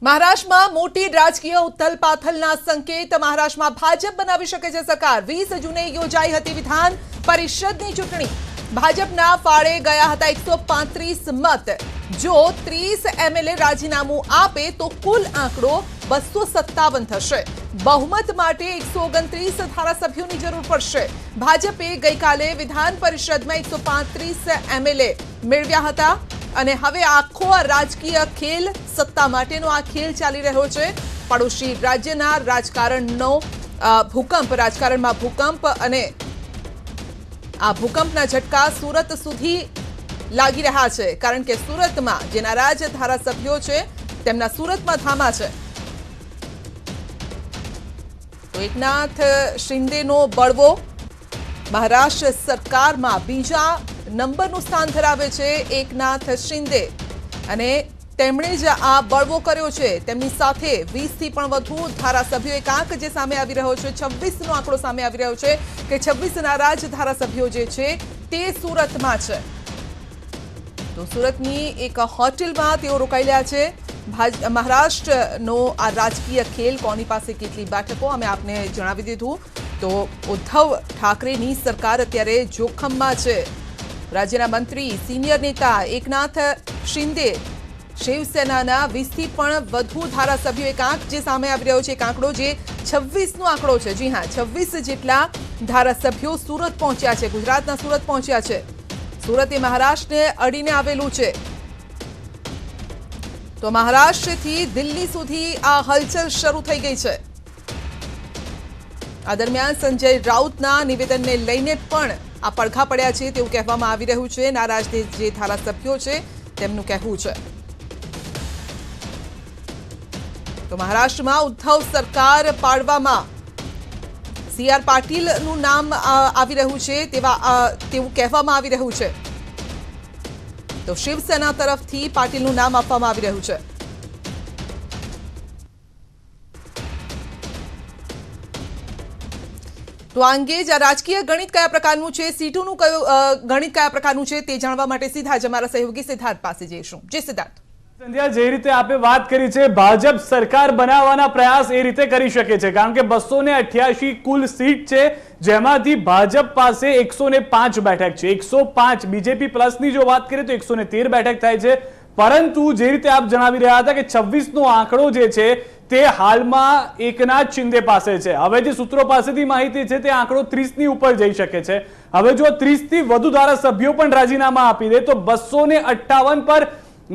મહારાષ્ટ્રમાં મોટી રાજકીય ઉથલપાથલના સંકેત મહારાષ્ટ્રમાં ભાજપ બનાવી શકે છે સરકાર 20 જૂને યોજાઈ હતી વિધાન પરિષદની ચૂંટણી ભાજપના ફાળે ગયા હતા 135 મત જો 30 એમએલએ રાજીનામું આપે તો કુલ આંકડો 257 થશે बहुमत માટે 129 ધારાસભ્યોની જરૂર પડશે ભાજપે ગઈકાલે વિધાન પરિષદમાં 135 એમએલએ મેળવ્યા હતા અને હવે આખો રાજકીય ખેલ સત્તા માટેનો આ ખેલ ચાલી રહ્યો છે પડોશી રાજ્યના રાજકારણનો રાજકારણમાં ભૂકંપ અને આ ભૂકંપના ઝટકા સુરત સુધી લાગી રહ્યા છે કારણ કે સુરતમાં જે નારાજ ધારાસભ્યો છે તેમના સુરતમાં ધામા છે તો એકનાથ શિંદેનો બળવો મહારાષ્ટ્ર સરકારમાં બીજા નંબરનું સ્થાન ધરાવે છે એકનાથ શિંદે અને તેમણે જ આ બળવો કર્યો છે તેમની સાથે 20 થી પણ વધુ ધારાસભ્યો એક આંક જે સામે આવી રહ્યો છે 26 નો આંકડો સામે આવી રહ્યો છે કે 26 નારાજ ધારાસભ્યો જે છે તે સુરતમાં છે તો સુરતની એક હોટેલમાં તેઓ રોકાયેલા છે મહારાષ્ટ્રનો આ રાજકીય ખેલ કોની પાસે કેટલી બેઠકો અમે આપને જણાવી દીધું તો ઉદ્ધવ ઠાકરેની સરકાર અત્યારે જોખમમાં છે રાજ્યના મંત્રી સિનિયર નેતા એકનાથ શિંદે શિવસેનાના 20 થી પણ વધુ ધારાસભ્યો એક આંક જે સામે આવી રહ્યો છે એક આંકડો જે 26 નો આંકડો છે જી હા 26 જેટલા ધારાસભ્યો સુરત પહોંચ્યા છે ગુજરાતના સુરત પહોંચ્યા છે સુરત એ મહારાષ્ટ્રને અડીને આવેલું છે તો મહારાષ્ટ્રથી દિલ્હી સુધી આ હલચલ શરૂ થઈ ગઈ છે આ દરમિયાન સંજય રાઉતના નિવેદનને લઈને પણ આ પડઘા પડ્યા છે તેવું કહેવામાં આવી રહ્યું છે નારાજ જે ધારાસભ્યો છે તેમનું કહેવું છે તો મહારાષ્ટ્રમાં ઉદ્ધવ સરકાર પાડવામાં સીઆર પાટીલનું નામ આવી રહ્યું છે તેવું કહેવામાં આવી રહ્યું છે તો શિવસેના તરફથી પાટીલનું નામ આપવામાં આવી રહ્યું છે તો આ અંગે જ રાજકીય ગણિત કયા પ્રકારનું છે સીટોનું ગણિત કયા પ્રકારનું છે તે જાણવા માટે સીધા જ અમારા સહયોગી સિદ્ધાર્થ પાસે જઈશું જે સિદ્ધાર્થ સંધ્યા જે રીતે આપે વાત કરી છે ભાજપ સરકાર બનાવવાના પ્રયાસ એ રીતે કરી શકે છે કારણ કે 288 કુલ સીટ છે જેમાંથી ભાજપ પાસે 105 બેઠક છે 105 બીજેપી પ્લસની જો વાત કરીએ તો 113 બેઠક થાય છે પરંતુ જે રીતે આપ જણાવી રહ્યા હતા કે 26 નો આંકડો જે છે તે હાલમાં એકનાથ શિંદે પાસે છે હવે જે સૂત્રો પાસેથી માહિતી છે તે આંકડો 30 ની ઉપર જઈ શકે છે હવે જો 30 થી વધુ ધારાસભ્યો પણ રાજીનામા આપી દે તો 258 પર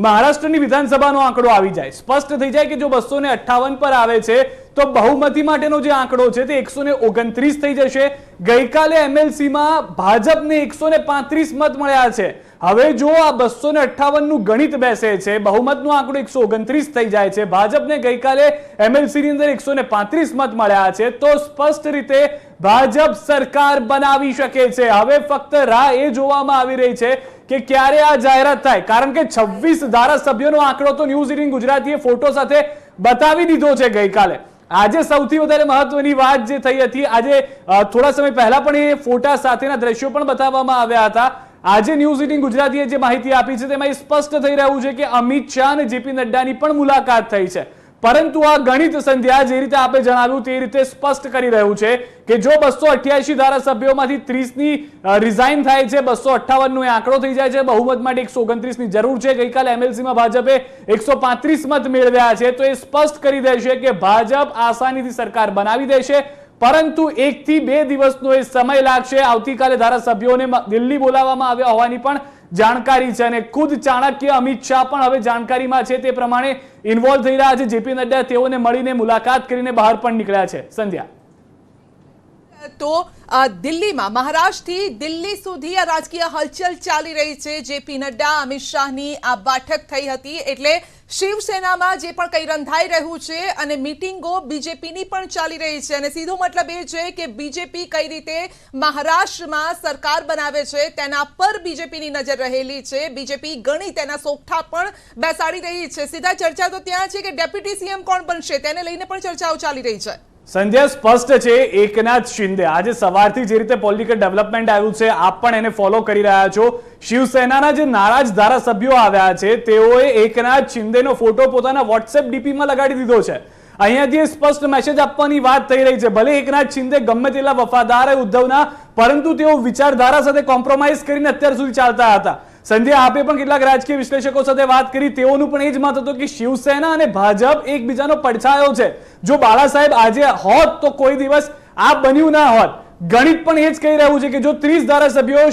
મહારાષ્ટ્રની વિધાનસભાનો આંકડો આવી જાય સ્પષ્ટ થઈ જાય કે જો 258 પર આવે છે તો બહુમતી માટેનો જે આંકડો છે તે 129 થઈ જશે ગઈકાલે એમએલસીમાં ભાજપને 135 મત મળ્યા છે હવે જો આ 258 નું ગણિત બેસે છે બહુમતનો આંકડો 129 થઈ જાય છે ભાજપને ગઈકાલે એમએલસી ની અંદર 135 મત મળ્યા છે તો સ્પષ્ટ રીતે ભાજપ સરકાર બનાવી શકે છે હવે ફક્ત રાહ એ જોવામાં આવી રહી છે કે ક્યારે આ જાહેરાત થાય કારણ કે 26 ધારાસભ્યોનો આંકડો તો ન્યૂઝ 18 ગુજરાતીએ ફોટો સાથે બતાવી દીધો છે ગઈકાલે આજે સૌથી વધારે મહત્વની વાત જે થઈ હતી આજે થોડા સમય પહેલા પણ એ ફોટા સાથેના દ્રશ્યો પણ બતાવવામાં આવ્યા હતા આજે ન્યૂઝ 18 ગુજરાતીએ જે માહિતી આપી છે તેમાં સ્પષ્ટ થઈ રહ્યું છે કે અમિત શાહ અને જેપી નડ્ડાની પણ મુલાકાત થઈ છે પરંતુ આ ગણિત સંધ્યા જે રીતે આપે જણાવ્યું તે રીતે સ્પષ્ટ કરી રહ્યું છે કે જો 288 ધારાસભ્યોમાંથી 30 ની રિઝાઇન થાય છે 258 નો આંકડો થઈ જાય છે બહુમત માટે 129 ની જરૂર છે ગઈકાલે એમએલસીમાં ભાજપે 135 મત મેળવ્યા છે તો એ સ્પષ્ટ કરી દેશે કે ભાજપ આસાનીથી સરકાર બનાવી દેશે પરંતુ 1 થી 2 દિવસનો એ સમય લાગશે આવતીકાલે ધારાસભ્યોને દિલ્હી બોલાવવામાં આવ્યા હોવાની પણ જાણકારી છે અને ખુદ ચાણક્ય અમિત શાહ પણ હવે જાણકારીમાં છે તે પ્રમાણે ઇન્વોલ્વ થઈ રહ્યા છે જેપી નડ્ડા તેઓને મળીને મુલાકાત કરીને બહાર પણ નીકળ્યા છે સંધ્યા તો દિલ્હીમાં મહારાષ્ટ્રથી દિલ્હી સુધી આ રાજકીય હલચલ ચાલી રહી છે જેપી નડ્ડા અમિત શાહની આ બેઠક થઈ હતી એટલે શિવસેનામાં જે પણ કંઈ રંધાઈ રહ્યું છે અને મીટિંગો બીજેપીની પણ ચાલી રહી છે અને સીધો મતલબ એ છે કે બીજેપી કઈ રીતે મહારાષ્ટ્રમાં સરકાર બનાવે છે તેના પર બીજેપીની નજર રહેલી છે બીજેપી ઘણી તેના સોગઠા પણ બેસાડી રહી છે સીધા ચર્ચા તો ત્યાં છે કે ડેપ્યુટી સીએમ કોણ બનશે તેને લઈને પણ ચર્ચાઓ ચાલી રહી છે સંધ્યા, સ્પષ્ટ છે એકનાથ શિંદે આજે સવારથી જે રીતે પોલિટિકલ ડેવલપમેન્ટ આવ્યું છે આપ પણ એને ફોલો કરી રહ્યા છો. શિવસેનાના જે નારાજ ધારાસભ્યો આવ્યા છે તેઓએ એકનાથ શિંદેનો ફોટો પોતાના વોટ્સએપ ડીપીમાં લગાડી દીધો છે. અહીંયાથી સ્પષ્ટ મેસેજ આપવાની વાત થઈ રહી છે. ભલે એકનાથ શિંદે ગમે તેટલા વફાદાર ઉદ્ધવના, પરંતુ તેઓ વિચારધારા સાથે કોમ્પ્રોમાઇઝ કરીને અત્યાર સુધી ચાલતા હતા. સંધ્યા, આપે પણ કેટલાક રાજકીય વિશ્લેષકો સાથે વાત કરી, તેઓનું પણ એ જ મત હતું કે શિવસેના અને ભાજપ એકબીજાનો પડછાયો છે. જો બાળા સાહેબ આજે હોત તો કોઈ દિવસ આ બન્યું ના હોત. ગણિત પણ એ જ કહી રહ્યું છે કે જો 30 ધારાસભ્યો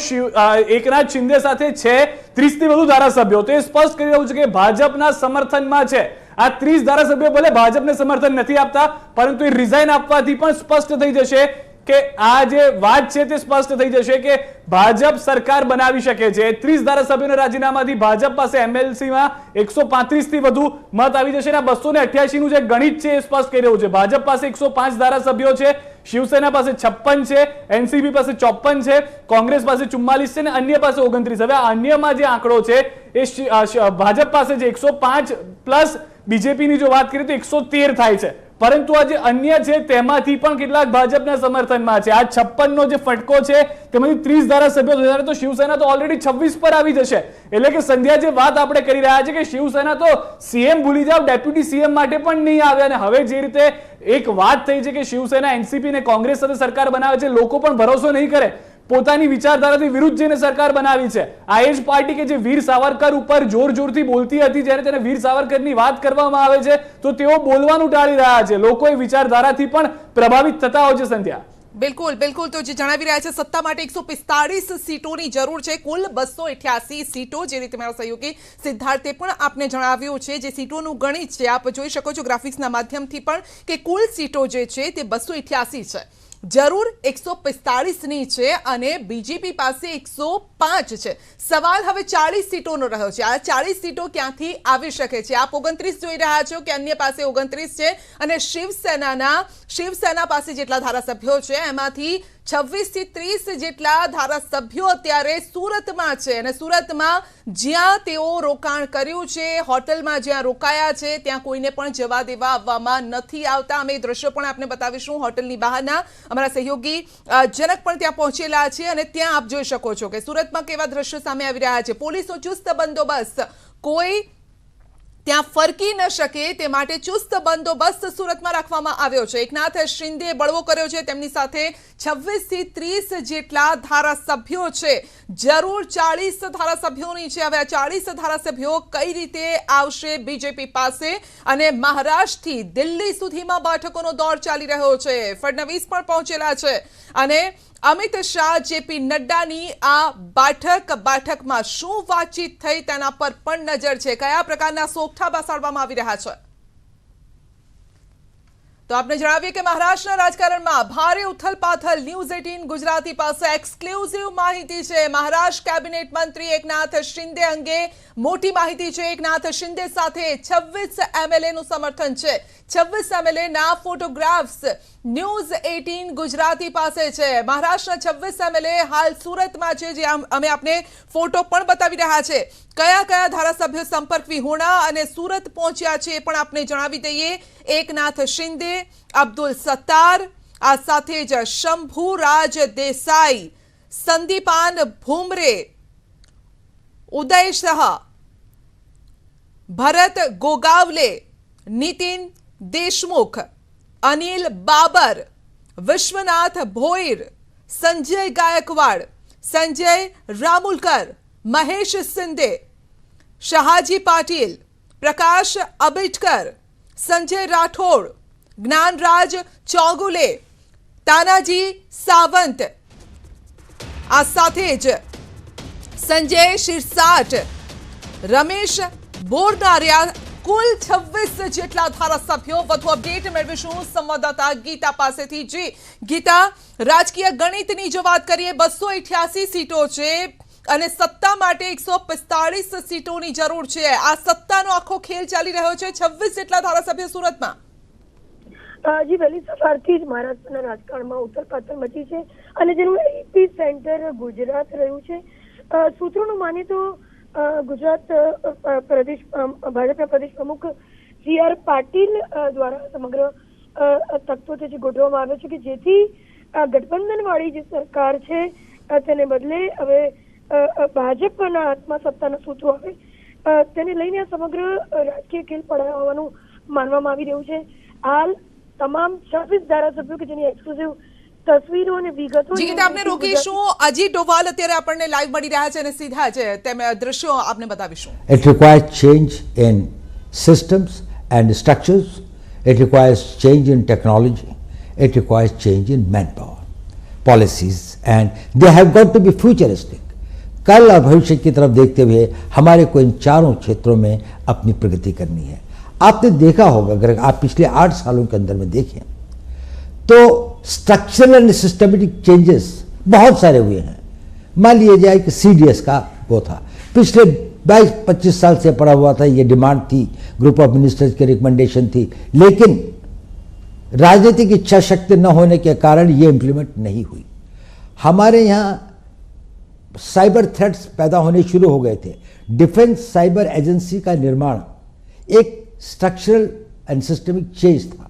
એકનાથ શિંદે સાથે છે, 30 થી વધુ ધારાસભ્યો, તો એ સ્પષ્ટ કરી રહ્યું છે કે ભાજપના સમર્થનમાં છે. આ 30 ધારાસભ્યો ભલે ભાજપને સમર્થન નથી આપતા, પરંતુ એ રિઝાઇન આપવાથી પણ સ્પષ્ટ થઈ જશે કે આ જે વાત છે તે સ્પષ્ટ થઈ જશે કે ભાજપ સરકાર બનાવી શકે છે. 30 ધારાસભ્યોના રાજીનામાથી ભાજપ પાસે એમએલસીમાં 135 થી વધુ મત આવી જશે. અને 288 નું જે ગણિત છે એ સ્પષ્ટ કરી રહ્યું છે. ભાજપ પાસે 105 ધારાસભ્યો છે, શિવસેના પાસે 56 છે, એનસીપી પાસે 54 છે, કોંગ્રેસ પાસે 44 છે અને અન્ય પાસે 29. હવે આ અન્યમાં જે આંકડો છે એ ભાજપ પાસે જે 105 પ્લસ બીજેપીની જો વાત કરીએ તો 113 થાય છે. પરંતુ આ જે અન્ય છે તેમાંથી પણ કેટલાક ભાજપના સમર્થનમાં છે. આ 56 નો જે ફટકો છે તેમાંથી 30 ધારાસભ્યો થશે તો શિવસેના તો ઓલરેડી 26 પર આવી જશે. એટલે કે સંધ્યા, જે વાત આપણે કરી રહ્યા છે કે શિવસેના તો સીએમ ભૂલી જાવ, ડેપ્યુટી સીએમ માટે પણ નહીં આવે. અને હવે જે રીતે એક વાત થઈ છે કે શિવસેના એનસીપી ને કોંગ્રેસ સાથે સરકાર બનાવે છે, લોકો પણ ભરોસો નહીં કરે. પોતાની વિચારધારાથી વિરુદ્ધ જઈને સરકાર બનાવી છે. આ એ જ પાર્ટી કે જે વીર સાવરકર ઉપર જોર જોરથી બોલતી હતી, જ્યારે તેને વીર સાવરકરની વાત કરવામાં આવે છે તો તેઓ બોલવાનું ટાળી રહ્યા છે. લોકો એ વિચારધારાથી પણ પ્રભાવિત થતા હોય છે. સંધ્યા, બિલકુલ બિલકુલ. તો જે જણાવી રહ્યા છે સત્તા માટે 145 સીટોની જરૂર છે, કુલ 288 સીટો. જે રીતે મારા સહયોગી સિદ્ધાર્થે પણ આપને જણાવ્યું છે, જે સીટોનું ગણિત છે આપ જોઈ શકો છો ગ્રાફિક્સના માધ્યમથી પણ કે કુલ સીટો જે છે તે 288 છે. જરૂર 145 ની છે અને બીજેપી પાસે 105 છે. સવાલ હવે 40 સીટોનો રહ્યો છે. આ 40 સીટો ક્યાંથી આવી શકે છે? આપ 29 જોઈ રહ્યા છો કે અન્ય પાસે 29 છે અને શિવસેના પાસે જેટલા ધારાસભ્યો છે એમાંથી 26 થી 30 જેટલા ધારાસભ્યો અત્યારે સુરતમાં છે. અને સુરતમાં જ્યાં તેઓ રોકાણ કર્યું છે, હોટલમાં જ્યાં રોકાયા છે, ત્યાં કોઈને પણ જવા દેવા આવવામાં નથી આવતા. અમે દ્રશ્યો પણ આપને બતાવીશું. હોટલની બહારના અમારા સહયોગી જનક પણ ત્યાં પહોંચેલા છે અને ત્યાં આપ જોઈ શકો છો કે સુરતમાં કેવા દ્રશ્યો સામે આવી રહ્યા છે. પોલીસનો ચુસ્ત બંદોબસ્ત, કોઈ ત્યાં ફરકી ન શકે તે માટે ચુસ્ત બંદોબસ્ત સુરતમાં રાખવામાં આવ્યો છે. એકનાથ શિંદે બળવો કર્યો છે, તેમની સાથે 26 થી 30 જેટલા ધારાસભ્યો છે. જરૂર 40 ધારાસભ્યોની છે. હવે આ 40 ધારાસભ્યો કઈ રીતે આવશે બીજેપી પાસે? અને મહારાષ્ટ્રથી દિલ્હી સુધીમાં બેઠકોનો દોર ચાલી રહ્યો છે. ફડણવીસ પણ પહોંચેલા છે અને અમિત શાહ, જેપી નડ્ડાની આ બેઠકમાં શું વાતચીત થઈ તેના પર પણ નજર છે. કયા પ્રકારના સોગઠા બેસાડવામાં આવી રહ્યા છે? તો આપને જણાવીએ કે મહારાષ્ટ્રના રાજકારણમાં ભારે ઉથલપાથલ. ન્યૂઝ 18 ગુજરાતી પાસે એક્સક્લુઝિવ માહિતી છે. મહારાષ્ટ્ર કેબિનેટ મંત્રી એકનાથ શિંદે અંગે મોટી માહિતી છે. એકનાથ શિંદે સાથે 26 એમએલએ નું સમર્થન છે. 26 એમએલએ ના ફોટોગ્રાફ્સ ન્યૂઝ 18 ગુજરાતી પાસે છે. મહારાષ્ટ્રના 26 એમએલએ હાલ સુરતમાં છે, જે અમે આપને ફોટો પણ બતાવી રહ્યા છે. કયા કયા ધારાસભ્યો સંપર્ક વિહોણા અને સુરત પહોંચ્યા છે એ પણ આપને જણાવી દઈએ. એકનાથ શિંદે, અબ્દુલ સત્તાર, આ સાથે જ શંભુરાજ દેસાઈ, સંદીપાન ભુમરે, ઉદય શાહ, ભરત ગોગાવલે, નીતિન દેશમુખ, અનિલ બાબર, વિશ્વનાથ ભોઈર, સંજય ગાયકવાડ, સંજય રામુલકર, મહેશ શિંદે, શહાજી પાટીલ, પ્રકાશ આંબેડકર, સંજય રાઠોડ, જ્ઞાનરાજ ચૌગુલે, તાનાજી સાવંત, આ સાથે જ સંજય શિરસાટ, રમેશ બોરનારિયા. કુલ 26 જેટલા ધારાસભ્યો. વધુ અપડેટ મેળવીશું સંવાદદાતા ગીતા પાસેથી. જી ગીતા, રાજકીય ગણિતની જો વાત કરીએ, 288 સીટો છે અને સત્તા માટે 145 સીટોની જરૂર છે. આ સત્તાનો આખો ખેલ ચાલી રહ્યો છે. 26 જેટલા ધારાસભ્યો સુરતમાં. જી, વહેલી સવારથી જ મહારાષ્ટ્રના રાજકારણમાં ઉથલપાથલ મચી છે અને જેનું એપી સેન્ટર ગુજરાત રહ્યું છે. સૂત્રોનું માનીએ તો ગુજરાત પ્રદેશ ભાજપના પ્રદેશ પ્રમુખ સી આર પાટીલ દ્વારા સમગ્ર તત્વોથી જે ગોઠવવામાં આવ્યો છે કે જેથી ગઠબંધનવાળી જે સરકાર છે તેને બદલે હવે ભાજપના હાથમાં સત્તાના સૂત્રો આવે તેને લઈને આ સમગ્ર રાજકીય ખેલ પડાયો હોવાનું માનવામાં આવી રહ્યું છે. હાલ તમામ 26 ધારાસભ્યો કે જેની એક્સક્લુઝિવ તસવીરો અને વિગતો જી ગીતા આપને રોકીશું. અજીત ડોભાલ અત્યારે આપણને લાઈવ મળી રહ્યા છે અને સીધા જ તેમ દ્રશ્યો આપને બતાવીશું. It requires change in systems and structures. It requires change in technology. It requires change in manpower, policies, and they have got to be futuristic. कल और भविष्य की तरफ देखते हुए हमारे को इन चारों क्षेत्रों में अपनी प्रगति करनी है. आपने देखा होगा, अगर आप पिछले 8 सालों के अंदर में देखें तो स्ट्रक्चरल एंड सिस्टमेटिक चेंजेस बहुत सारे हुए हैं. मान लिया जाए कि CDS का वो था, पिछले 22-25 साल से पड़ा हुआ था, ये डिमांड थी, ग्रुप ऑफ मिनिस्टर्स की रिकमेंडेशन थी, लेकिन राजनीतिक इच्छा शक्ति न होने के कारण ये इंप्लीमेंट नहीं हुई. हमारे यहाँ साइबर थ्रेट्स पैदा होने शुरू हो गए थे. डिफेंस साइबर एजेंसी का निर्माण एक स्ट्रक्चरल एंड सिस्टमिक चेंज था.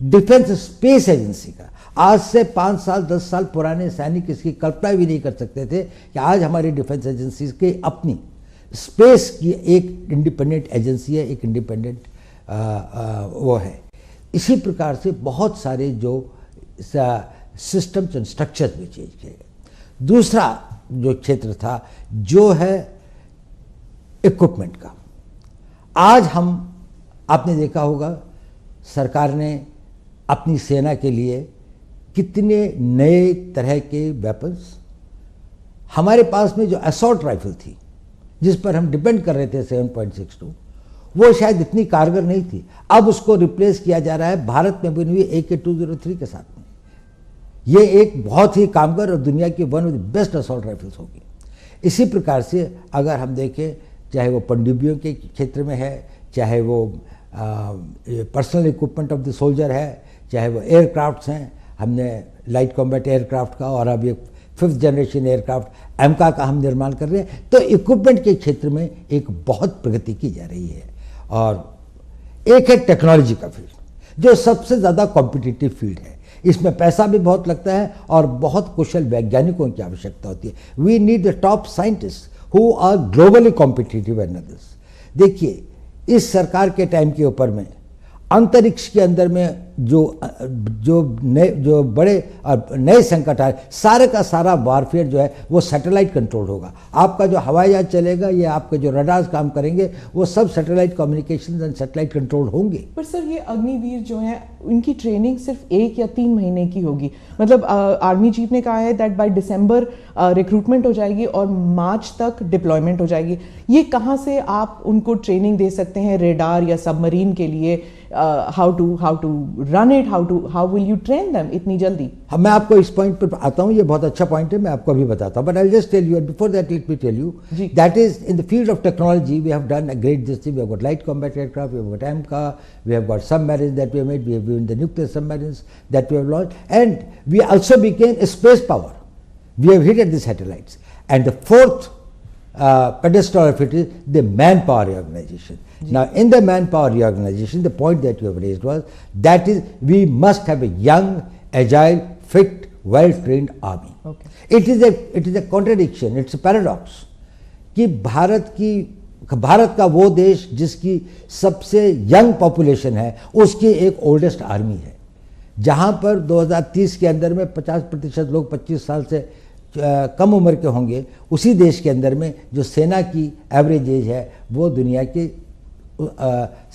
डिफेंस स्पेस एजेंसी का आज से 5 साल 10 साल पुराने सैनिक इसकी कल्पना भी नहीं कर सकते थे कि आज हमारी डिफेंस एजेंसी के अपनी स्पेस की एक इंडिपेंडेंट एजेंसी है, एक इंडिपेंडेंट वो है. इसी प्रकार से बहुत सारे जो सिस्टम्स एंड स्ट्रक्चर्स भी चेंज किए गए. दूसरा जो क्षेत्र था जो है इक्विपमेंट का. आज हम, आपने देखा होगा, सरकार ने अपनी सेना के लिए कितने नए तरह के वेपन्स, हमारे पास में जो असॉल्ट राइफल थी जिस पर हम डिपेंड कर रहे थे 7.62, वो शायद इतनी कारगर नहीं थी. अब उसको रिप्लेस किया जा रहा है भारत में बनी हुई AK-203 के साथ में. ये एक बहुत ही कामगर और दुनिया की one of the best assault rifles होगी. इसी प्रकार से अगर हम देखें, चाहे वो पनडुब्बियों के क्षेत्र में है, चाहे वो personal equipment of the soldier है, चाहे वो एयरक्राफ्ट्स हैं, हमने लाइट कॉम्बैट एयरक्राफ्ट का और अब ये 5th जनरेशन एयरक्राफ्ट AMCA का हम निर्माण कर रहे हैं. तो इक्विपमेंट के क्षेत्र में एक बहुत प्रगति की जा रही है. और एक है टेक्नोलॉजी का फील्ड जो सबसे ज़्यादा कॉम्पिटिटिव फील्ड है. इसमें पैसा भी बहुत लगता है और बहुत कुशल वैज्ञानिकों की आवश्यकता होती है. We need the top scientist who are globally competitive and others. देखिए, इस सरकार के टाइम के ऊपर में अंतरिक्ष के अंदर में जो बड़े नए संकट आए, सारे का सारा वारफेयर जो है वो सैटेलाइट कंट्रोल होगा. आपका जो हवाई जहाज चलेगा या आपके जो रडार्स काम करेंगे वो सब satellite communication and satellite control होंगे. पर सर, ये अग्निवीर जो है उनकी ट्रेनिंग सिर्फ 1 या 3 महीने की होगी. मतलब आर्मी चीफ ने कहा है दैट बाय दिसंबर रिक्रूटमेंट हो जाएगी और मार्च तक डिप्लॉयमेंट हो जाएगी. ये कहाँ से आप उनको ट्रेनिंग दे सकते हैं रेडार या सबमरीन के लिए? How to run it, how will you train them इतनी जल्दी? मैं आपको इस पॉइंट पर आता हूँ, ये बहुत अच्छा पॉइंट है, मैं आपको अभी बताता हूँ. But I just tell you, before that let me tell you that is in the field of technology we have done a great this thing. We have got light combat aircraft, we have got AMCA, we have got submarines that we have made, we have given the nuclear submarines that we have launched, and we also became a space power. We have hit at the satellites. And the fourth pedestal of it is the manpower reorganization. Now, in the manpower reorganization, the point that you have raised was that is we must have a young, agile, fit, well-trained army. Okay. It is a contradiction. It's a paradox कि भारत का वो देश जिसकी सबसे young population है उसकी एक oldest army है. जहाँ पर 2030 के अंदर में 50% लोग 25 साल से कम उम्र के होंगे, उसी देश के अंदर में जो सेना की एवरेज एज है वो दुनिया के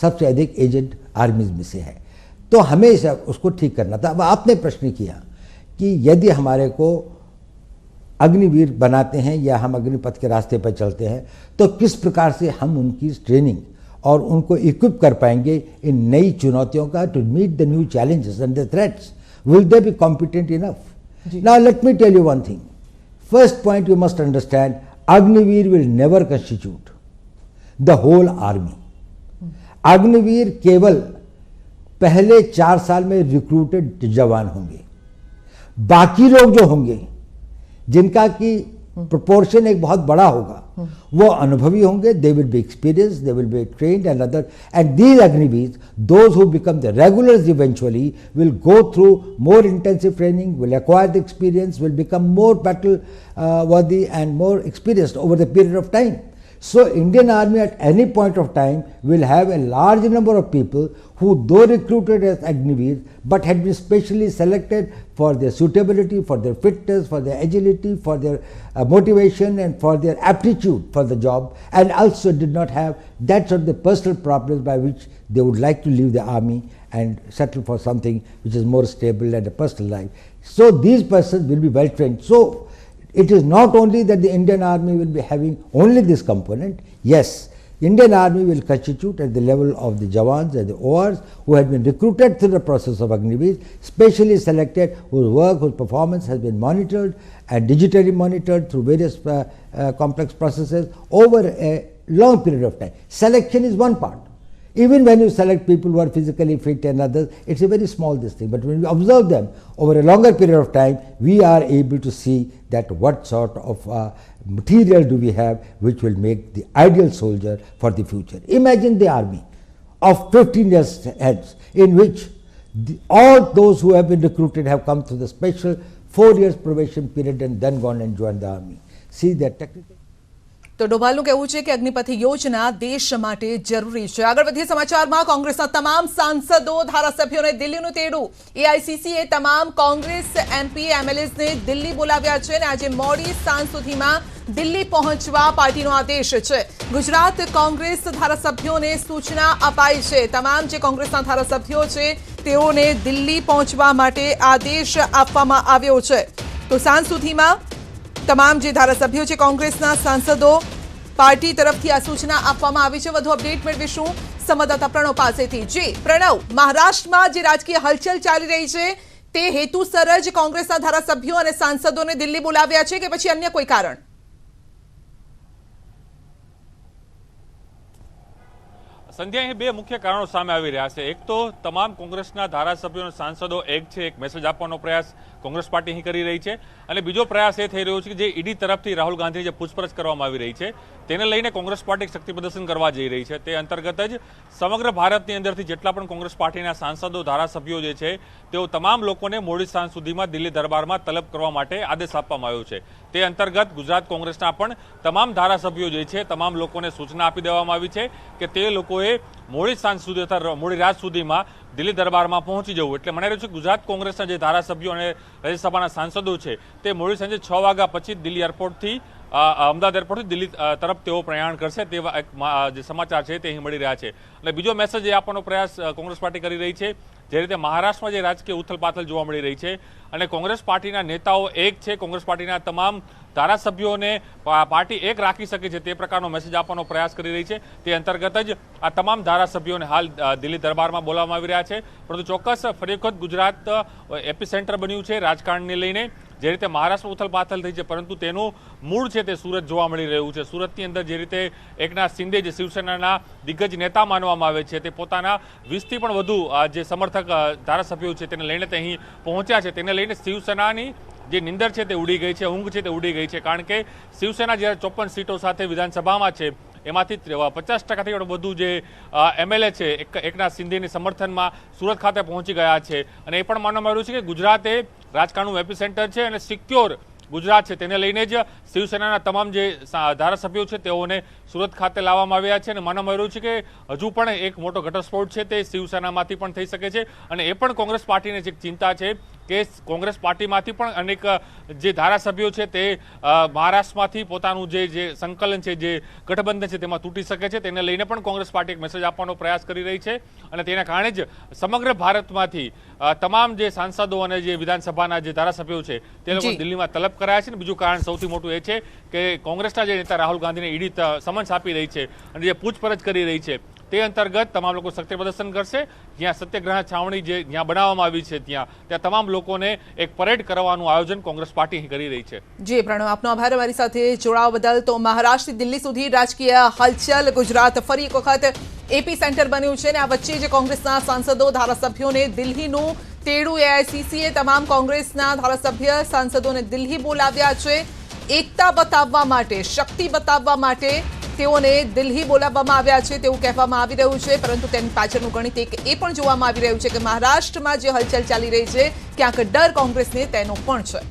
सबसे अधिक एजेड आर्मीज में से है. तो हमें उसको ठीक करना था. अब आपने प्रश्न किया कि यदि हमारे को अग्निवीर बनाते हैं या हम अग्निपथ के रास्ते पर चलते हैं तो किस प्रकार से हम उनकी ट्रेनिंग और उनको इक्विप कर पाएंगे इन नई चुनौतियों का to meet the new challenges and the threats. Will they be competent enough? Now let me tell you one thing. First point you must understand, Agniveer will never constitute the whole army. Agniveer केवल पहले 4 साल में recruited जवान होंगे. बाकी लोग जो होंगे जिनका कि प्रोपोर्शन एक बहुत बड़ा होगा, वो अनुभवी होंगे, they will be experience, they will be trained and other, and these Agniveer, those who become the regulars eventually will go through more intensive training, will acquire the experience, will become more battle worthy and more experienced over the period of time. So Indian Army at any point of time will have a large number of people who, though recruited as Agniveer, but had been specially selected for their suitability, for their fitness, for their agility, for their motivation and for their aptitude for the job, and also did not have that sort of the personal problems by which they would like to leave the army and settle for something which is more stable and a personal life. So these persons will be well trained. So it is not only that the Indian Army will be having only this component. Yes, Indian Army will constitute at the level of the Jawans and the ORs who had been recruited through the process of Agniveer, specially selected, whose work, whose performance has been monitored and digitally monitored through various complex processes over a long period of time. Selection is one part. Even when you select people who are physically fit and others, it's a very small thing. But when we observe them over a longer period of time, we are able to see that what sort of material do we have which will make the ideal soldier for the future. Imagine the army of 15 years hence, in which all those who have been recruited have come through the special 4 years probation period and then gone and joined the army. See that technical. તો ડોભાલનું કહેવું છે કે અગ્નિપથ યોજના દેશ માટે જરૂરી છે. આગળ વધીએ સમાચારમાં. કોંગ્રેસના તમામ સાંસદો, ધારાસભ્યોને દિલ્હીનું તેડું. એઆઈસીસીએ તમામ કોંગ્રેસ એમપી એમએલએસને દિલ્હી બોલાવ્યા છે અને આજે મોડી સાંજ સુધીમાં દિલ્હી પહોંચવા પાર્ટીનો આદેશ છે. ગુજરાત કોંગ્રેસ ધારાસભ્યોને સૂચના અપાઈ છે. તમામ જે કોંગ્રેસના ધારાસભ્યો છે તેઓને દિલ્હી પહોંચવા માટે આદેશ આપવામાં આવ્યો છે. તો સાંજ સુધીમાં તમામ જે ધારાસભ્યો છે કોંગ્રેસના સાંસદો પાર્ટી તરફથી આ સૂચના આપવામાં આવી છે. વધુ અપડેટ મેળવીશું સંવાદદાતા પ્રણવ પાસેથી. જી પ્રણવ, મહારાષ્ટ્રમાં જે રાજકીય હલચલ ચાલી રહી છે તે હેતુસર જ કોંગ્રેસના ધારાસભ્યો અને સાંસદોને દિલ્હી બોલાવ્યા છે કે પછી અન્ય કોઈ કારણ? સંધ્યા, અહીં બે મુખ્ય કારણો સામે આવી રહ્યા છે. એક તો તમામ કોંગ્રેસના ધારાસભ્યો અને સાંસદો એક છે, એક મેસેજ આપવાનો પ્રયાસ કોંગ્રેસ પાર્ટી અહીં કરી રહી છે. અને બીજો પ્રયાસ એ થઈ રહ્યો છે કે જે ઈડી તરફથી રાહુલ ગાંધીની જે પૂછપરછ કરવામાં આવી રહી છે તેને લઈને કોંગ્રેસ પાર્ટી શક્તિ પ્રદર્શન કરવા જઈ રહી છે. તે અંતર્ગત જ સમગ્ર ભારતની અંદરથી જેટલા પણ કોંગ્રેસ પાર્ટીના સાંસદો, ધારાસભ્યો જે છે તેઓ તમામ લોકોને મોડી સાંજ સુધીમાં દિલ્હી દરબારમાં તલબ કરવા માટે આદેશ આપવામાં આવ્યો છે. તે અંતર્ગત ગુજરાત કોંગ્રેસના પણ તમામ ધારાસભ્યો જે છે તમામ લોકોને સૂચના આપી દેવામાં આવી છે કે તે લોકોએ મોડી સાંજ સુધી અથવા મોડી રાત સુધીમાં દિલ્હી દરબારમાં પહોંચી જવું. એટલે મને રહ્યું છે ગુજરાત કોંગ્રેસના જે ધારાસભ્યો અને રાજ્યસભાના સાંસદો છે તે મોડી સાંજે 6 વાગ્યા પછી દિલ્હી એરપોર્ટથી અમદાવાદ એરપોર્ટથી દિલ્હી તરફ તેઓ પ્રયાણ કરશે તેવા એક જે સમાચાર છે તે અહીં મળી રહ્યા છે. અને બીજો મેસેજ એ આપવાનો પ્રયાસ કોંગ્રેસ પાર્ટી કરી રહી છે. જે રીતે મહારાષ્ટ્રમાં જે રાજકીય ઉથલપાથલ જોવા મળી રહી છે અને કોંગ્રેસ પાર્ટીના નેતાઓ એક છે, કોંગ્રેસ પાર્ટીના તમામ ધારાસભ્યોને પાર્ટી એક રાખી શકે છે તે પ્રકારનો મેસેજ આપવાનો પ્રયાસ કરી રહી છે. તે અંતર્ગત જ આ તમામ ધારાસભ્યોને હાલ દિલ્હી દરબારમાં બોલાવવામાં આવી રહ્યા છે. પરંતુ ચોક્કસ ફરી વખત ગુજરાત એપી સેન્ટર બન્યું છે રાજકારણને લઈને. જે રીતે મહારાષ્ટ્રમાં ઉથલપાથલ થઈ છે પરંતુ તેનું મૂળ છે તે સુરત જોવા મળી રહ્યું છે. સુરતની અંદર જે રીતે એકનાથ શિંદે જે શિવસેનાના દિગ્ગજ નેતા માનવામાં આવે છે તે પોતાના 20થી પણ વધુ જે સમર્થક ધારાસભ્યો છે તેને લઈને અહીં પહોંચ્યા છે. તેને લઈને શિવસેનાની જે નિંદર છે તે ઉડી ગઈ છે, ઊંઘ છે તે ઉડી ગઈ છે. કારણ કે શિવસેના જ્યારે 54 સીટો સાથે વિધાનસભામાં છે એમાંથી 50%થી વધુ જે એમએલએ છે એકનાથ શિંદેની સમર્થનમાં સુરત ખાતે પહોંચી ગયા છે. અને એ પણ માનવામાં આવ્યું છે કે ગુજરાત એ રાજકારણનું એપીસેન્ટર છે અને સિક્યોર ગુજરાત છે તેને લઈને જ શિવસેનાના તમામ જે ધારાસભ્યો છે તેઓને સુરત ખાતે લાવવામાં આવ્યા છે. અને માનવામાં આવ્યું છે કે હજુ પણ એક મોટો ઘટસ્ફોટ છે તે શિવસેનામાંથી પણ થઈ શકે છે. અને એ પણ કોંગ્રેસ પાર્ટીને જે ચિંતા છે કે કોંગ્રેસ પાર્ટીમાંથી પણ અનેક જે ધારાસભ્યો છે તે મહારાષ્ટ્રમાંથી પોતાનું જે સંકલન છે, જે ગઠબંધન છે તેમાં તૂટી શકે છે. તેને લઈને પણ કોંગ્રેસ પાર્ટી એક મેસેજ આપવાનો પ્રયાસ કરી રહી છે. અને તેના કારણે જ સમગ્ર ભારતમાંથી તમામ જે સાંસદો અને જે વિધાનસભાના જે ધારાસભ્યો છે તે લોકો દિલ્હીમાં તલબ કરાયા છે. બીજું કારણ સૌથી મોટું એ છે કે કોંગ્રેસના જે નેતા રાહુલ ગાંધીને ઈડી સમન્સ આપી રહી છે અને જે પૂછપરછ કરી રહી છે તે અંતર્ગત તમામ લોકો શક્તિ પ્રદર્શન કરશે. જ્યાં સત્યાગ્રહ છાવણી જે જ્યાં બનાવવામાં આવી છે ત્યાં તમામ લોકોને એક પરેડ કરવાનું આયોજન કોંગ્રેસ પાર્ટી કરી રહી છે. જી પ્રણવ, આપનો આભાર અમારી સાથે જોડાવા બદલ. તો મહારાષ્ટ્રથી દિલ્હી સુધી રાજકીય હલચલ, ગુજરાત ફરી એક વખત એપી સેન્ટર બન્યું છે અને આ વચ્ચે જે કોંગ્રેસના સાંસદો, ધારાસભ્યોને દિલ્હીનું તેડું. એઆઈસીસીએ તમામ કોંગ્રેસના ધારાસભ્ય સાંસદોને દિલ્હી બોલાવ્યા છે. એકતા બતાવવા માટે, શક્તિ બતાવવા માટે તેઓને દિલ્હી બોલાવવામાં આવ્યા છે તેવું કહેવામાં આવી રહ્યું છે, પરંતુ તેની પાછળનું ગણિત એ પણ જોવામાં આવી રહ્યું છે કે મહારાષ્ટ્રમાં જે હલચલ ચાલી રહી છે ક્યાંક ડર કોંગ્રેસને તેનો પણ છે.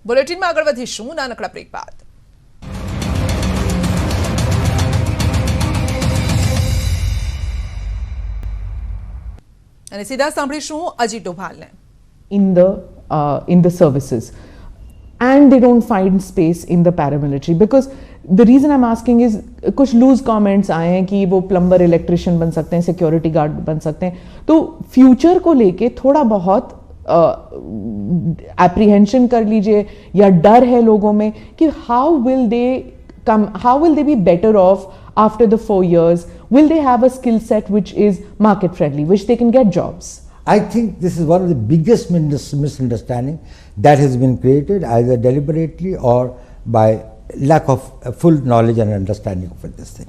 બુલેટિનમાં આગળ વધીશું નાનકડા બ્રેક બાદ. અને સીધા સાંભળીશું Ajit ડોભાલને. in the services, and they don't find space in the paramilitary, because the reason I'm asking is कुछ loose comments आए हैं कि वो plumber electrician बन सकते हैं, security guard बन सकते हैं, तो future को लेके थोड़ा बहुत apprehension कर लीजिए या डर है लोगों में कि how will they be better off after the 4 years? Will they have a skill set which is market friendly, which they can get jobs? I think this is one of the biggest misunderstanding that has been created either deliberately or by lack of full knowledge and understanding of this thing.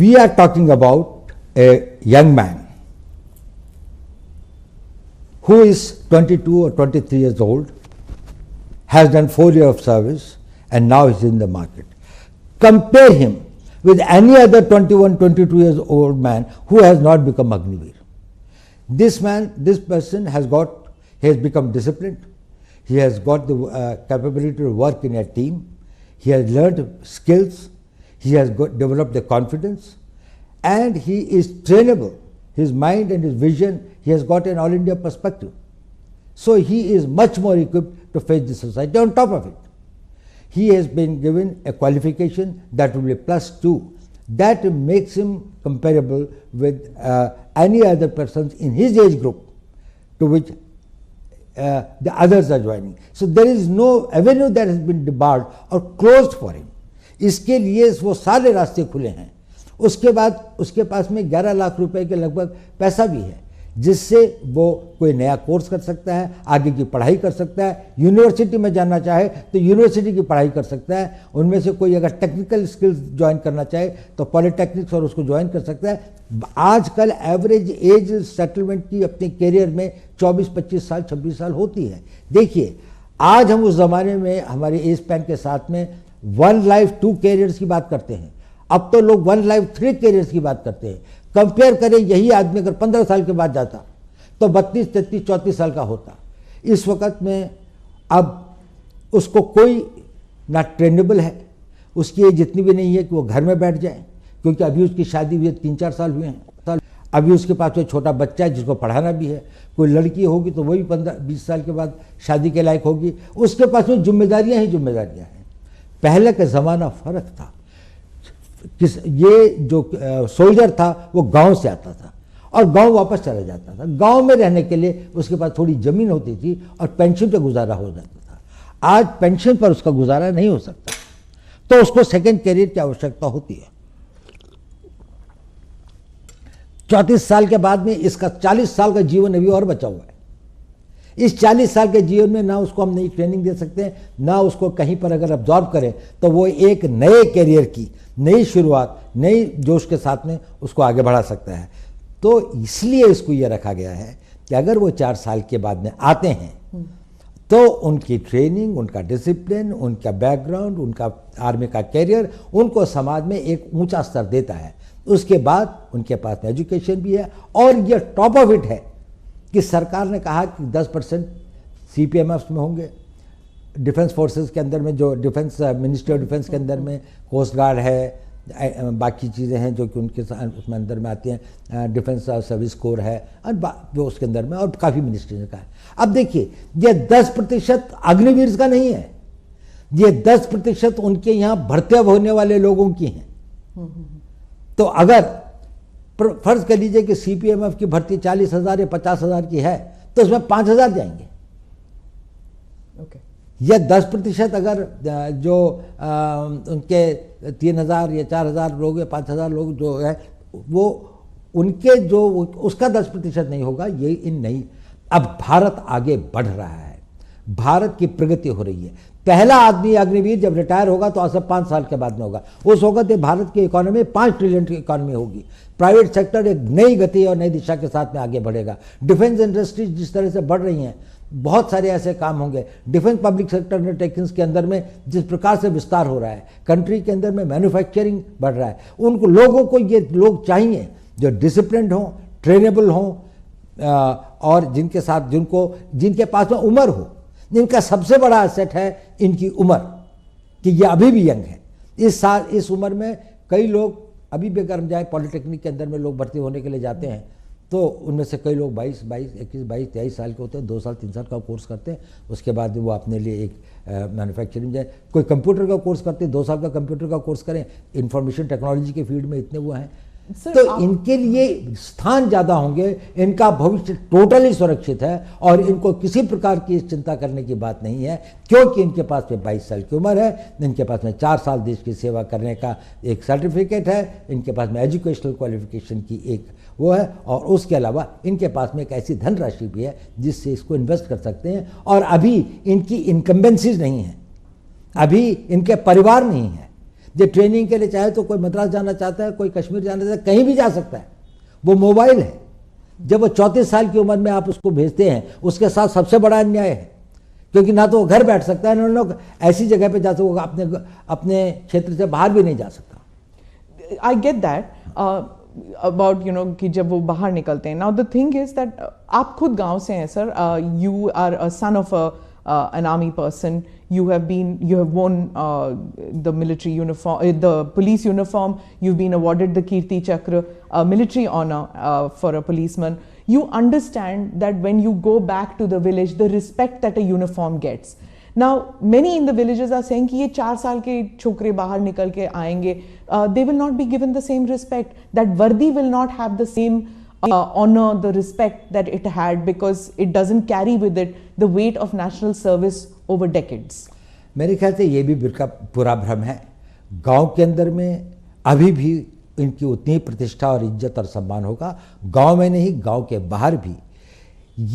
We are talking about a young man who is 22 or 23 years old, has done 4 years of service and now is in the market. Compare him with any other 21, 22 years old man who has not become Agniveer. This person has become disciplined. He has got the capability to work in a team. He has learned skills. He has developed the confidence, and he is trainable. His mind and his vision, he has got an all India perspective. So he is much more equipped to face the society. On top of it, he has been given a qualification that will be +2. That makes him comparable with any other persons in his age group to which the others are joining. So there is no avenue that has been debarred or closed for him. इसके लिए वो सारे रास्ते खुले हैं. उसके बाद उसके पास में 11 लाख रुपए के लगभग पैसा भी है, जिससे वो कोई नया कोर्स कर सकता है, आगे की पढ़ाई कर सकता है, यूनिवर्सिटी में जाना चाहे तो यूनिवर्सिटी की पढ़ाई कर सकता है. उनमें से कोई अगर टेक्निकल स्किल्स ज्वाइन करना चाहे तो पॉलिटेक्निक्स और उसको ज्वाइन कर सकता है. आजकल एवरेज एज सेटलमेंट की अपने करियर में 24-25 साल 26 साल होती है. देखिए, आज हम उस ज़माने में हमारे एज स्पैन के साथ में 1 लाइफ 2 कैरियर्स की बात करते हैं. अब तो लोग 1 लाइफ 3 कैरियर्स की बात करते हैं. कंपेयर करें, यही आदमी अगर 15 साल के बाद जाता तो 32, 33, 34 साल का होता. इस वक्त में अब उसको कोई ना ट्रेनेबल है, उसकी एज इतनी भी नहीं है कि वो घर में बैठ जाए, क्योंकि अभी उसकी शादी हुई 3-4 साल हुए हैं. अभी उसके पास कोई छोटा बच्चा है जिसको पढ़ाना भी है. कोई लड़की होगी तो वही 15-20 साल के बाद शादी के लायक होगी. उसके पास में जिम्मेदारियां ही जिम्मेदारियां हैं. पहले का ज़माना फ़र्क था. ये जो सोल्जर था वो गांव से आता था और गांव वापस चला जाता था. गांव में रहने के लिए उसके पास थोड़ी ज़मीन होती थी और पेंशन पे गुजारा हो जाता था. आज पेंशन पर उसका गुजारा नहीं हो सकता, तो उसको सेकंड कैरियर की आवश्यकता होती है. 34 साल के बाद में इसका 40 साल का जीवन अभी और बचा हुआ है. इस 40 साल के जीवन में ना उसको हम नई ट्रेनिंग दे सकते हैं, ना उसको कहीं पर अगर अब्जॉर्व करें तो वो एक नए कैरियर की नई शुरुआत, नई जोश के साथ में उसको आगे बढ़ा सकता है. तो इसलिए इसको ये रखा गया है कि अगर वो 4 साल के बाद में आते हैं तो उनकी ट्रेनिंग, उनका डिसिप्लिन, उनका बैकग्राउंड, उनका आर्मी का कैरियर उनको समाज में एक ऊंचा स्तर देता है. उसके बाद उनके पास में एजुकेशन भी है, और ये टॉप ऑफ इट है कि सरकार ने कहा कि 10% CPMF में होंगे. डिफेंस फोर्सेस के अंदर में, जो डिफेंस मिनिस्ट्री ऑफ डिफेंस के अंदर में कोस्ट गार्ड है, बाकी चीज़ें हैं जो कि उनके उसमें अंदर में आती हैं, डिफेंस सर्विस कोर है, और जो उसके अंदर में और काफ़ी मिनिस्ट्री का है. अब देखिए, ये 10% अग्निवीर का नहीं है, ये 10% उनके यहाँ भर्ती होने वाले लोगों की हैं. तो अगर फर्ज कर लीजिए कि CPMF की भर्ती 40,000 या 50,000 की है तो उसमें 5,000 जाएंगे. या 10% अगर जो उनके 3,000 या 4,000 लोग या 5,000 लोग जो है वो उनके जो उसका 10% नहीं होगा. ये इन नहीं. अब भारत आगे बढ़ रहा है. भारत की प्रगति हो रही है। पहला आदमी अग्निवीर जब रिटायर होगा तो असर 5 साल के बाद में होगा। उस वक्त भारत की इकोनॉमी 5 ट्रिलियन की इकोनॉमी होगी। प्राइवेट सेक्टर एक नई गति और नई दिशा के साथ में आगे बढ़ेगा। डिफेंस इंडस्ट्रीज जिस तरह से बढ़ रही हैं, बहुत सारे ऐसे काम होंगे। डिफेंस पब्लिक सेक्टर अंडरटेकिंग्स के अंदर में जिस प्रकार से विस्तार हो रहा है, कंट्री के अंदर में मैन्युफैक्चरिंग बढ़ रहा है, उनको लोगों को ये लोग चाहिए जो डिसिप्लिन्ड हों, ट्रेनेबल हों और जिनके साथ जिनके पास में उम्र हो। इनका सबसे बड़ा एसेट है इनकी उम्र, कि ये अभी भी यंग है। इस उम्र में कई लोग अभी भी अगर हम जाए पॉलिटेक्निक के अंदर में लोग भर्ती होने के लिए जाते हैं तो उनमें से कई लोग 22, 23 साल के होते हैं, 2 साल 3 साल का कोर्स करते हैं। उसके बाद वो अपने लिए एक मैन्युफैक्चरिंग जाए, कोई कंप्यूटर का कोर्स करते हैं, 2 साल का कंप्यूटर का कोर्स करें। इंफॉर्मेशन टेक्नोलॉजी के फील्ड में इतने वो हैं, तो इनके लिए स्थान ज़्यादा होंगे। इनका भविष्य टोटली सुरक्षित है और इनको किसी प्रकार की चिंता करने की बात नहीं है, क्योंकि इनके पास में 22 साल की उम्र है, इनके पास में 4 साल देश की सेवा करने का एक सर्टिफिकेट है, इनके पास में एजुकेशनल क्वालिफिकेशन की एक वो है, और उसके अलावा इनके पास में एक ऐसी धनराशि भी है जिससे इसको इन्वेस्ट कर सकते हैं। और अभी इनकी इनकम्बेंसीज नहीं है, अभी इनके परिवार नहीं है। जो ट्रेनिंग के लिए चाहे तो कोई मद्रास जाना चाहता है, कोई कश्मीर जाना चाहता है, कहीं भी जा सकता है। वो मोबाइल है। जब वो 34 साल की उम्र में आप उसको भेजते हैं, उसके साथ सबसे बड़ा अन्याय है, क्योंकि ना तो वो घर बैठ सकता है, ना लोग ऐसी जगह पे जा सकता, अपने क्षेत्र से बाहर भी नहीं जा सकता। आई गेट दैट अबाउट कि जब वो बाहर निकलते हैं। Now the thing is that आप खुद गांव से हैं sir, you are a son of an army person, you have worn the military uniform, the police uniform, you've been awarded the Kirti Chakra, military honor for a policeman. You understand that when you go back to the village, the respect that a uniform gets. Now many in the villages are saying कि ये 4 साल के छोकरे बाहर निकल के आएंगे, they will not be given the same respect, that वर्दी will not have the same honor, the respect that it had, because it doesn't carry with it the weight of national service over decades. मेरे ख्याल से ये भी पूरा भ्रम है। गांव के अंदर में अभी भी इनकी उतनी ही प्रतिष्ठा और इज्जत और सम्मान होगा, गांव में नहीं, गांव के बाहर भी।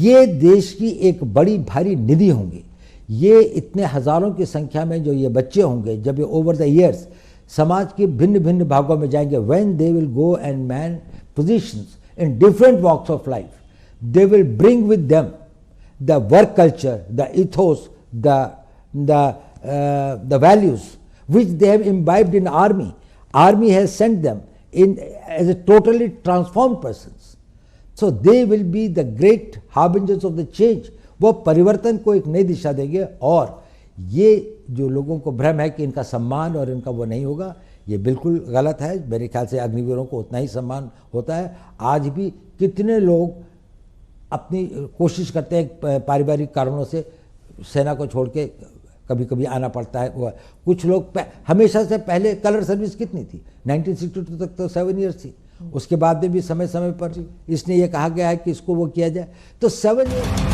ये देश की एक बड़ी भारी निधि होंगी। ये इतने हजारों की संख्या में जो ये बच्चे होंगे, जब ये ओवर द ईयर्स समाज के भिन्न भिन्न भागों में जाएंगे, when they will go and man positions in different walks of life, they will bring with them the work culture, the ethos, the values which they have imbibed in army. Army has sent them in as a totally transformed persons. So they will be the great harbingers of the change. वो परिवर्तन को एक नई दिशा देंगे। और ये जो लोगों को भ्रम है कि इनका सम्मान और इनका वो नहीं होगा, ये बिल्कुल गलत है। मेरे ख्याल से अग्निवीरों को उतना ही सम्मान होता है। आज भी कितने लोग अपनी कोशिश करते हैं, पारिवारिक कारणों से सेना को छोड़ के कभी कभी आना पड़ता है। कुछ लोग हमेशा से पहले कलर सर्विस कितनी थी, 1962 तक तो 7 ईयर्स थी। उसके बाद में भी समय समय पर इसने ये कहा गया है कि इसको वो किया जाए, तो 7 ईयर्स